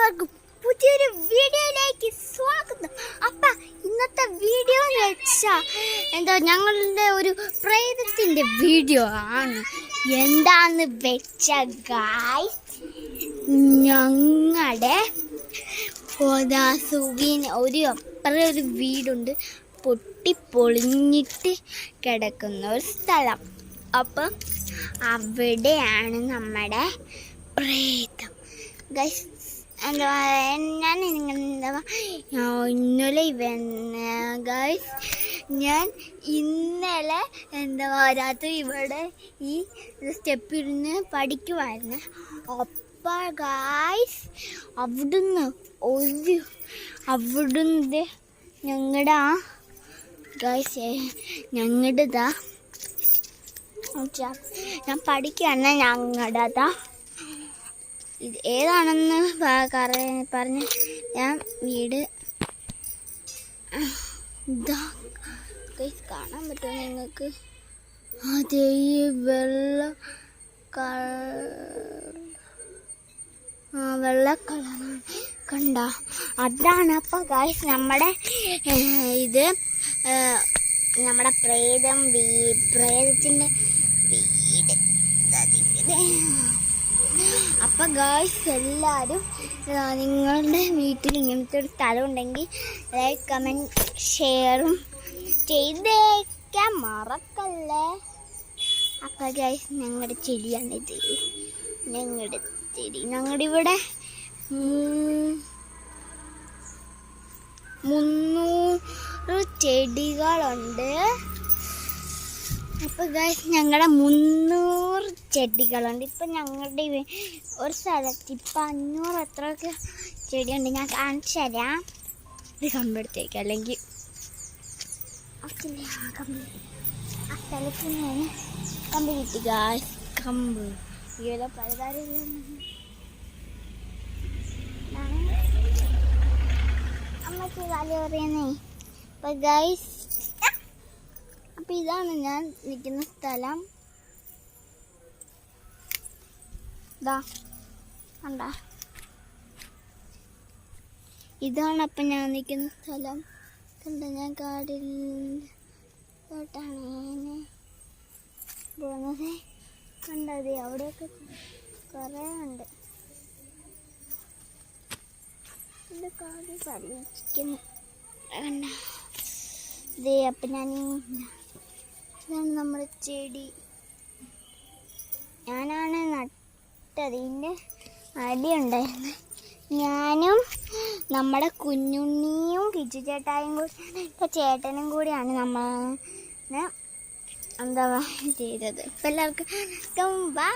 എല്ലാവർക്കും പുതിയൊരു വീഡിയോയിലേക്ക് സ്വാഗതം. അപ്പം ഇന്നത്തെ വീഡിയോ എന്ന് വെച്ചാൽ ഞങ്ങളുടെ ഒരു പ്രേതത്തിൻ്റെ വീഡിയോ ആണ്. എന്താന്ന് വെച്ചാൽ ഗായ്സ്, ഞങ്ങളുടെ അപ്പുറം ഒരു വീടുണ്ട്, പൊട്ടിപ്പൊളിഞ്ഞിട്ട് കിടക്കുന്ന ഒരു സ്ഥലം. അപ്പം അവിടെയാണ് നമ്മുടെ പ്രേതം ഗൈസ്. ഞാൻ ഇന്നലെ രാത്രി ഇവിടെ ഈ സ്റ്റെപ്പിരുന്ന് പഠിക്കുമായിരുന്നു. അപ്പോൾ ഗൈസ് അവിടുന്ന് ഞങ്ങളുടെ ഞങ്ങളുടെതാ ഞാൻ പഠിക്കുകയാണ്. ഞങ്ങളുടെതാ ഇത് ഏതാണെന്ന് പറഞ്ഞ് ഞാൻ വീട് ഇതാ കാണാൻ പറ്റുമോ നിങ്ങൾക്ക്? അതേ വെള്ള കളറാണ്, കണ്ട? അതാണ്. അപ്പം ഗൈസ് നമ്മുടെ ഇത് നമ്മുടെ പ്രേതത്തിൻ്റെ വീട്. അപ്പം ഗൈസ് എല്ലാവരും നിങ്ങളുടെ വീട്ടിൽ ഇങ്ങനത്തെ ഒരു സ്ഥലം ഉണ്ടെങ്കിൽ ലൈക്ക് കമൻറ്റ് ഷെയറും ചെയ്തേക്കാൻ മറക്കല്ലേ. അപ്പം ഗൈസ് ഞങ്ങളുടെ ചെടിയാണിത്. ഞങ്ങളുടെ ഇവിടെ 300 ചെടികളുണ്ട്. അപ്പോൾ ഗൈസ് ഞങ്ങളുടെ 300 ചെടികളുണ്ട്. ഇപ്പം ഞങ്ങളുടെ ഒരു സ്ഥലത്ത് ഇപ്പം 500 എത്രയൊക്കെ ചെടിയുണ്ട്. ഞാൻ കാണിച്ചു തരാം. ഇത് കമ്പെടുത്തേക്കാം, അല്ലെങ്കിൽ ആ സ്ഥലത്ത് ഞാൻ കമ്പ് കിട്ടി ഗൈസ്. കമ്പ് ഈയിടെ പലതാരം അമ്മയ്ക്ക് കാര്യം പറയുന്നേ. അപ്പം ഗൈസ് അപ്പം ഇതാണ് ഞാൻ നിൽക്കുന്ന സ്ഥലം. ഇതാ കണ്ട, ഇതാണ് അപ്പം ഞാൻ നിൽക്കുന്ന സ്ഥലം. കണ്ട, ഞാൻ കാടിലോട്ടാണ് പോകുന്നത്. കണ്ടത് അവിടെയൊക്കെ കുറേ ഉണ്ട്. ഇത് കാട് പരീക്ഷിക്കുന്നു. കണ്ട ഇതേ. അപ്പം ഇതാണ് നമ്മുടെ ചെടി. ഞാനാണ് നട്ടത്. ഇതിൻ്റെ അടിയുണ്ടായിരുന്നു. ഞാനും നമ്മുടെ കുഞ്ഞുണ്ണിയും കിച്ചു ചേട്ടായും ചേട്ടനും കൂടിയാണ് നമ്മൾ ചെയ്തത്. അപ്പം എല്ലാവർക്കും ബൈ.